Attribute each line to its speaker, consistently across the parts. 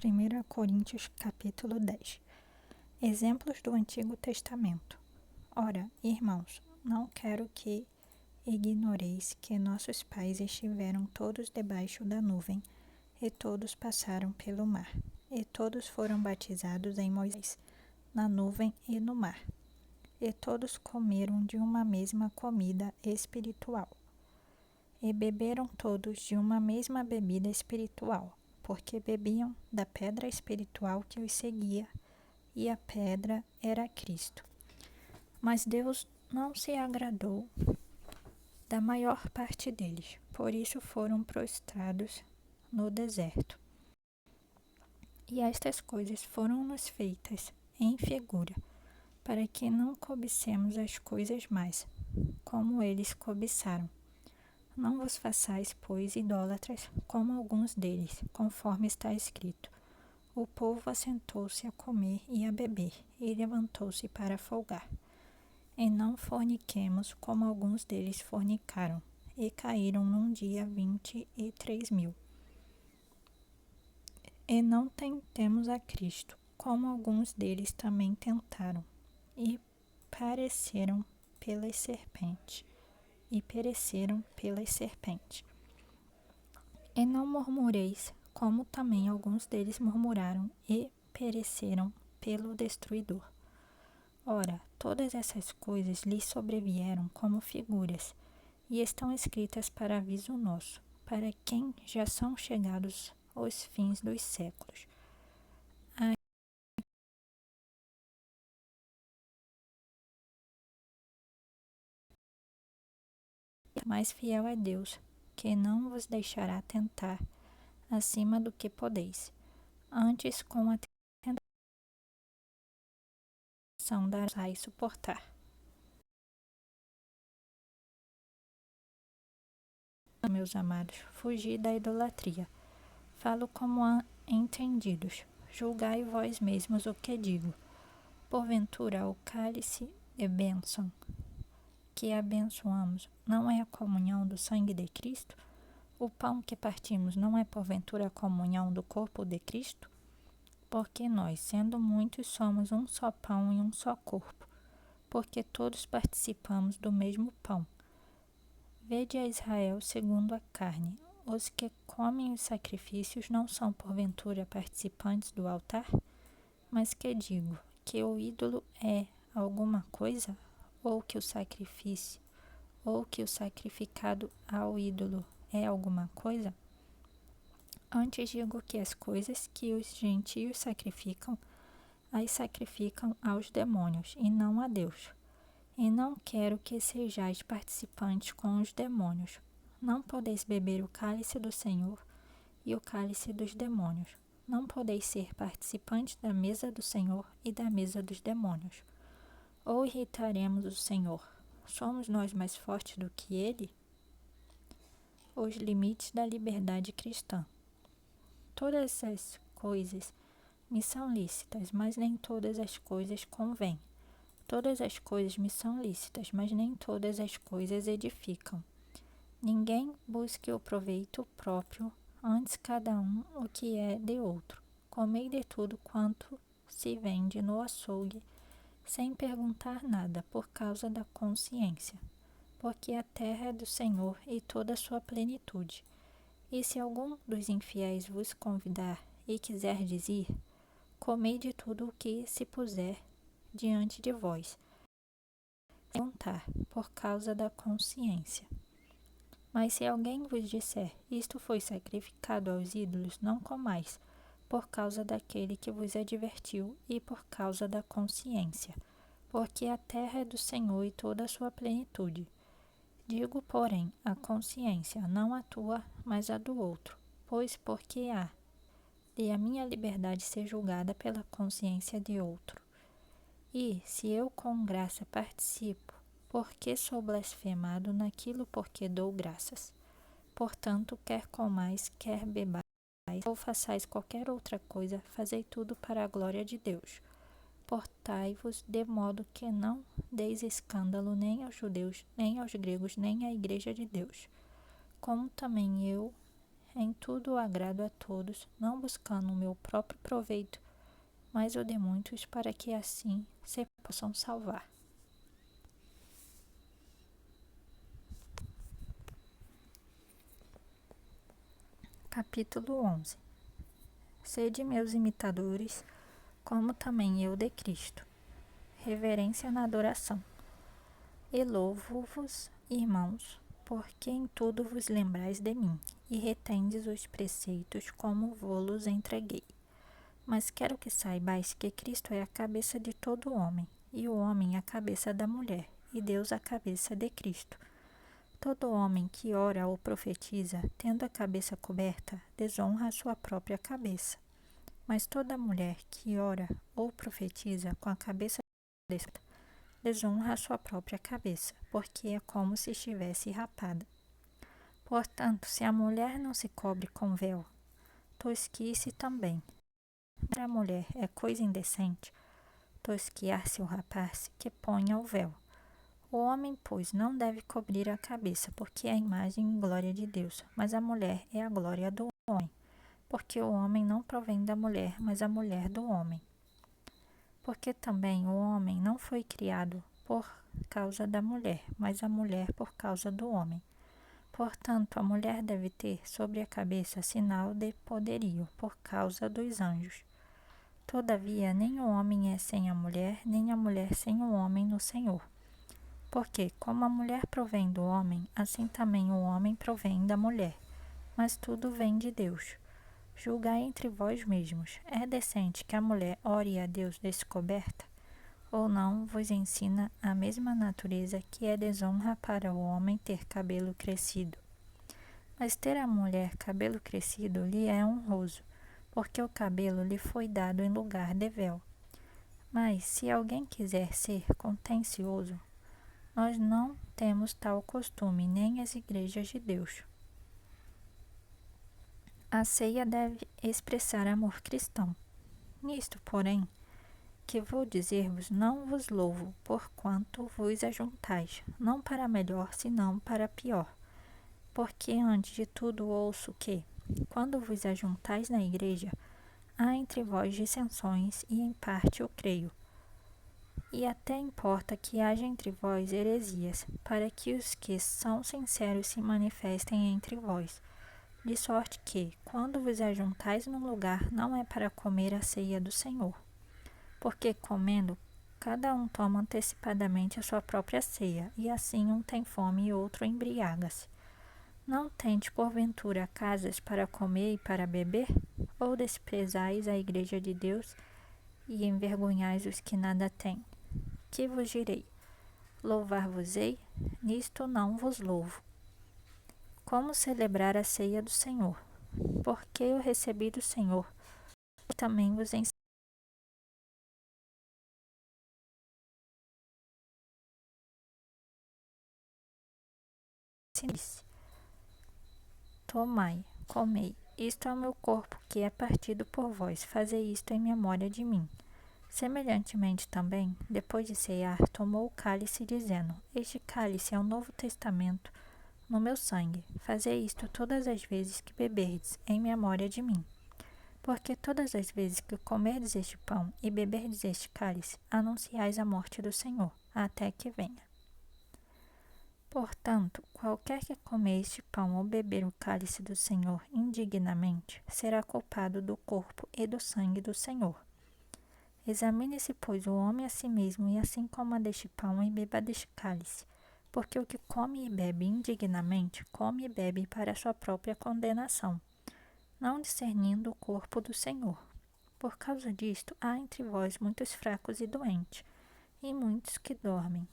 Speaker 1: 1 Coríntios capítulo 10. Exemplos do Antigo Testamento. Ora, irmãos, não quero que ignoreis que nossos pais estiveram todos debaixo da nuvem, e todos passaram pelo mar, e todos foram batizados em Moisés, na nuvem e no mar, e todos comeram de uma mesma comida espiritual, e beberam todos de uma mesma bebida espiritual, porque bebiam da pedra espiritual que os seguia, e a pedra era Cristo. Mas Deus não se agradou da maior parte deles, por isso foram prostrados no deserto. E estas coisas foram-nos feitas em figura, para que não cobicemos as coisas mais, como eles cobiçaram. Não vos façais, pois, idólatras, como alguns deles, conforme está escrito. O povo assentou-se a comer e a beber, e levantou-se para folgar. E não forniquemos, como alguns deles fornicaram, e caíram num dia 23.000. E não tentemos a Cristo, como alguns deles também tentaram, e pereceram pelas serpentes. E não murmureis, como também alguns deles murmuraram e pereceram pelo destruidor. Ora, todas essas coisas lhes sobrevieram como figuras, e estão escritas para aviso nosso, para quem já são chegados os fins dos séculos. Mais fiel é Deus, que não vos deixará tentar acima do que podeis. Antes, com a tentação darás suportar. Meus amados, fugi da idolatria. Falo como entendidos. Julgai vós mesmos o que digo. Porventura, o cálice de bênção que abençoamos não é a comunhão do sangue de Cristo? O pão que partimos não é porventura a comunhão do corpo de Cristo? Porque nós, sendo muitos, somos um só pão e um só corpo, porque todos participamos do mesmo pão. Vede a Israel segundo a carne. Os que comem os sacrifícios não são porventura participantes do altar? Mas que digo? Que o ídolo é alguma coisa? Ou que o sacrifício, ou que o sacrificado ao ídolo é alguma coisa? Antes digo que as coisas que os gentios sacrificam, as sacrificam aos demônios e não a Deus. E não quero que sejais participantes com os demônios. Não podeis beber o cálice do Senhor e o cálice dos demônios. Não podeis ser participantes da mesa do Senhor e da mesa dos demônios. Ou irritaremos o Senhor? Somos nós mais fortes do que Ele? Os limites da liberdade cristã. Todas as coisas me são lícitas, mas nem todas as coisas convêm. Todas as coisas me são lícitas, mas nem todas as coisas edificam. Ninguém busque o proveito próprio, antes cada um o que é de outro. Comei de tudo quanto se vende no açougue, sem perguntar nada, por causa da consciência. Porque a terra é do Senhor e toda a sua plenitude. E se algum dos infiéis vos convidar e quiserdes ir, comei de tudo o que se puser diante de vós, sem perguntar, por causa da consciência. Mas se alguém vos disser, isto foi sacrificado aos ídolos, não comais, por causa daquele que vos advertiu e por causa da consciência, porque a terra é do Senhor e toda a sua plenitude. Digo, porém, a consciência, não a tua, mas a do outro, pois porque há de a minha liberdade ser julgada pela consciência de outro. E, se eu com graça participo, porque sou blasfemado naquilo por que dou graças. Portanto, quer comais, quer bebais, ou façais qualquer outra coisa, fazei tudo para a glória de Deus. Portai-vos de modo que não deis escândalo nem aos judeus, nem aos gregos, nem à igreja de Deus. Como também eu em tudo agrado a todos, não buscando o meu próprio proveito, mas o de muitos, para que assim se possam salvar. Capítulo 11. Sede meus imitadores, como também eu de Cristo. Reverência na adoração. E louvo-vos, irmãos, porque em tudo vos lembrais de mim, e retendes os preceitos como vô-los entreguei. Mas quero que saibais que Cristo é a cabeça de todo homem, e o homem a cabeça da mulher, e Deus a cabeça de Cristo. Todo homem que ora ou profetiza, tendo a cabeça coberta, desonra a sua própria cabeça. Mas toda mulher que ora ou profetiza com a cabeça descoberta, desonra a sua própria cabeça, porque é como se estivesse rapada. Portanto, se a mulher não se cobre com véu, tosquice também. Para a mulher é coisa indecente tosquiar-se ou rapar-se, que ponha o véu. O homem, pois, não deve cobrir a cabeça, porque é a imagem e glória de Deus, mas a mulher é a glória do homem, porque o homem não provém da mulher, mas a mulher do homem. Porque também o homem não foi criado por causa da mulher, mas a mulher por causa do homem. Portanto, a mulher deve ter sobre a cabeça sinal de poderio, por causa dos anjos. Todavia, nem o homem é sem a mulher, nem a mulher sem o homem no Senhor. Porque, como a mulher provém do homem, assim também o homem provém da mulher. Mas tudo vem de Deus. Julgai entre vós mesmos. É decente que a mulher ore a Deus descoberta? Ou não vos ensina a mesma natureza que é desonra para o homem ter cabelo crescido? Mas ter a mulher cabelo crescido lhe é honroso, porque o cabelo lhe foi dado em lugar de véu. Mas, se alguém quiser ser contencioso, nós não temos tal costume, nem as igrejas de Deus. A ceia deve expressar amor cristão. Nisto, porém, que vou dizer-vos, não vos louvo, porquanto vos ajuntais, não para melhor, senão para pior. Porque antes de tudo ouço que, quando vos ajuntais na igreja, há entre vós dissensões, e em parte o creio. E até importa que haja entre vós heresias, para que os que são sinceros se manifestem entre vós. De sorte que, quando vos ajuntais num lugar, não é para comer a ceia do Senhor. Porque, comendo, cada um toma antecipadamente a sua própria ceia, e assim um tem fome e outro embriaga-se. Não tendes, porventura, casas para comer e para beber? Ou desprezais a igreja de Deus e envergonhais os que nada têm? Que vos direi? Louvar-vos-ei? Nisto não vos louvo. Como celebrar a ceia do Senhor? Porque eu recebi do Senhor, e também vos ensinei. Tomai, comei, isto é o meu corpo, que é partido por vós, fazei isto em memória de mim. Semelhantemente também, depois de cear, tomou o cálice, dizendo: Este cálice é o novo testamento no meu sangue. Fazei isto todas as vezes que beberdes, em memória de mim. Porque todas as vezes que comerdes este pão e beberdes este cálice, anunciais a morte do Senhor, até que venha. Portanto, qualquer que comer este pão ou beber o cálice do Senhor indignamente, será culpado do corpo e do sangue do Senhor. Examine-se, pois, o homem a si mesmo, e assim coma deste pão e beba deste cálice. Porque o que come e bebe indignamente, come e bebe para a sua própria condenação, não discernindo o corpo do Senhor. Por causa disto, há entre vós muitos fracos e doentes, e muitos que dormem.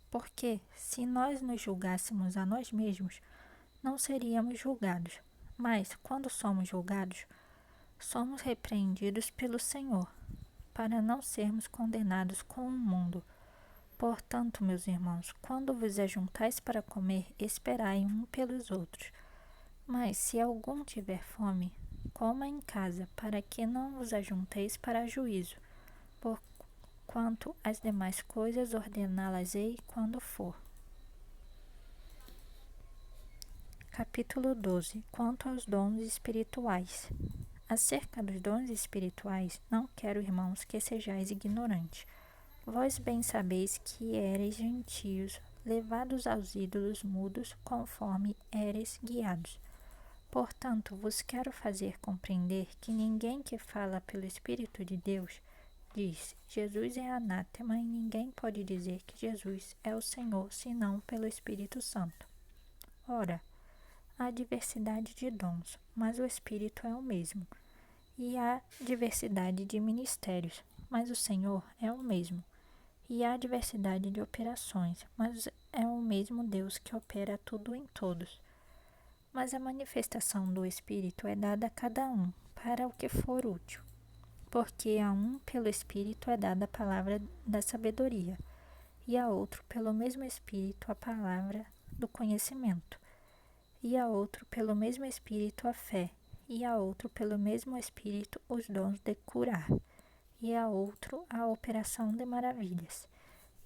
Speaker 1: Porque, se nós nos julgássemos a nós mesmos, não seríamos julgados. Mas, quando somos julgados, somos repreendidos pelo Senhor, para não sermos condenados com o mundo. Portanto, meus irmãos, quando vos ajuntais para comer, esperai um pelos outros. Mas, se algum tiver fome, coma em casa, para que não vos ajunteis para juízo. Porquanto as demais coisas ordená-las-ei quando for. Capítulo 12. Quanto aos dons espirituais. Acerca dos dons espirituais, não quero, irmãos, que sejais ignorantes. Vós bem sabeis que éreis gentios, levados aos ídolos mudos, conforme éreis guiados. Portanto, vos quero fazer compreender que ninguém que fala pelo Espírito de Deus diz: Jesus é anátema, e ninguém pode dizer que Jesus é o Senhor, senão pelo Espírito Santo. Ora, há diversidade de dons, mas o Espírito é o mesmo. E há diversidade de ministérios, mas o Senhor é o mesmo. E há diversidade de operações, mas é o mesmo Deus que opera tudo em todos. Mas a manifestação do Espírito é dada a cada um, para o que for útil. Porque a um pelo Espírito é dada a palavra da sabedoria, e a outro pelo mesmo Espírito a palavra do conhecimento, e a outro pelo mesmo Espírito a fé, e a outro pelo mesmo Espírito os dons de curar, e a outro a operação de maravilhas,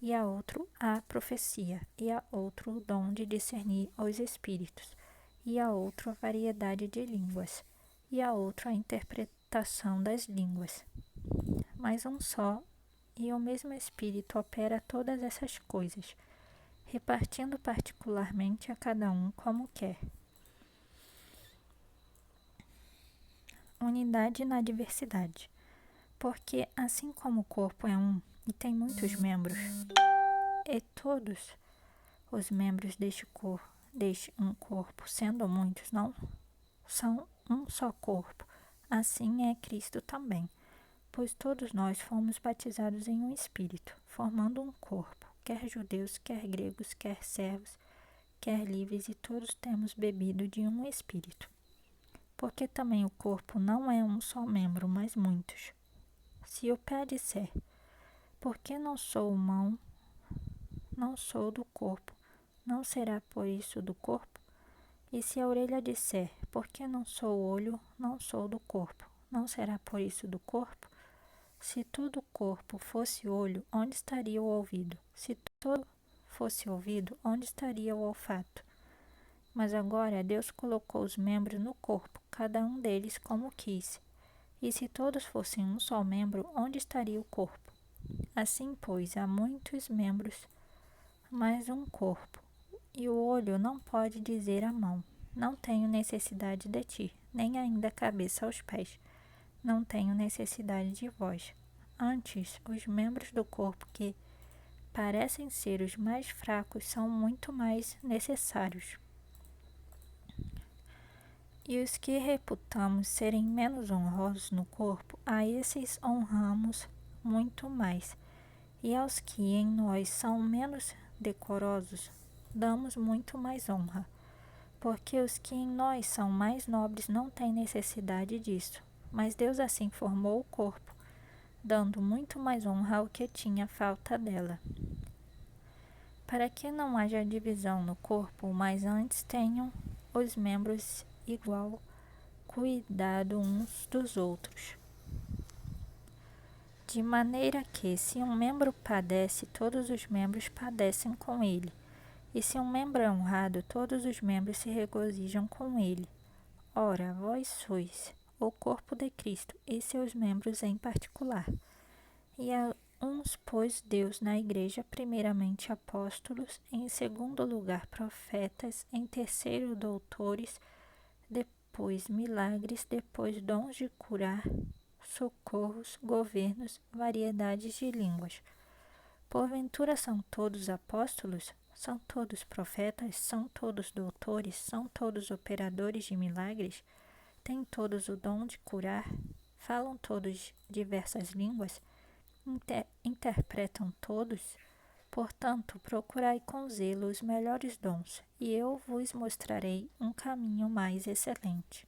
Speaker 1: e a outro a profecia, e a outro o dom de discernir os espíritos, e a outro a variedade de línguas, e a outro a interpretação das línguas. Mas um só e o mesmo Espírito opera todas essas coisas, repartindo particularmente a cada um como quer. Unidade na diversidade. Porque assim como o corpo é um e tem muitos membros, e todos os membros deste um corpo, sendo muitos, não são um só corpo, assim é Cristo também. Pois todos nós fomos batizados em um Espírito, formando um corpo, quer judeus, quer gregos, quer servos, quer livres, e todos temos bebido de um Espírito. Porque também o corpo não é um só membro, mas muitos. Se o pé disser: por que não sou mão, não sou do corpo, não será por isso do corpo? E se a orelha disser: por que não sou olho, não sou do corpo, não será por isso do corpo? Se todo o corpo fosse olho, onde estaria o ouvido? Se todo fosse ouvido, onde estaria o olfato? Mas agora Deus colocou os membros no corpo, cada um deles como quis. E se todos fossem um só membro, onde estaria o corpo? Assim, pois, há muitos membros, mas um corpo. E o olho não pode dizer à mão: não tenho necessidade de ti, nem ainda a cabeça aos pés: não tenho necessidade de vós. Antes, os membros do corpo que parecem ser os mais fracos são muito mais necessários. E os que reputamos serem menos honrosos no corpo, a esses honramos muito mais. E aos que em nós são menos decorosos, damos muito mais honra. Porque os que em nós são mais nobres não têm necessidade disso. Mas Deus assim formou o corpo, dando muito mais honra ao que tinha falta dela. Para que não haja divisão no corpo, mas antes tenham os membros igual cuidado uns dos outros. De maneira que, se um membro padece, todos os membros padecem com ele. E se um membro é honrado, todos os membros se regozijam com ele. Ora, vós sois o corpo de Cristo, e seus membros em particular. E a uns pôs Deus na igreja, primeiramente apóstolos, em segundo lugar profetas, em terceiro doutores, depois milagres, depois dons de curar, socorros, governos, variedades de línguas. Porventura são todos apóstolos? São todos profetas? São todos doutores? São todos operadores de milagres? Têm todos o dom de curar? Falam todos diversas línguas? Interpretam todos? Portanto, procurai com zelo os melhores dons, e eu vos mostrarei um caminho mais excelente.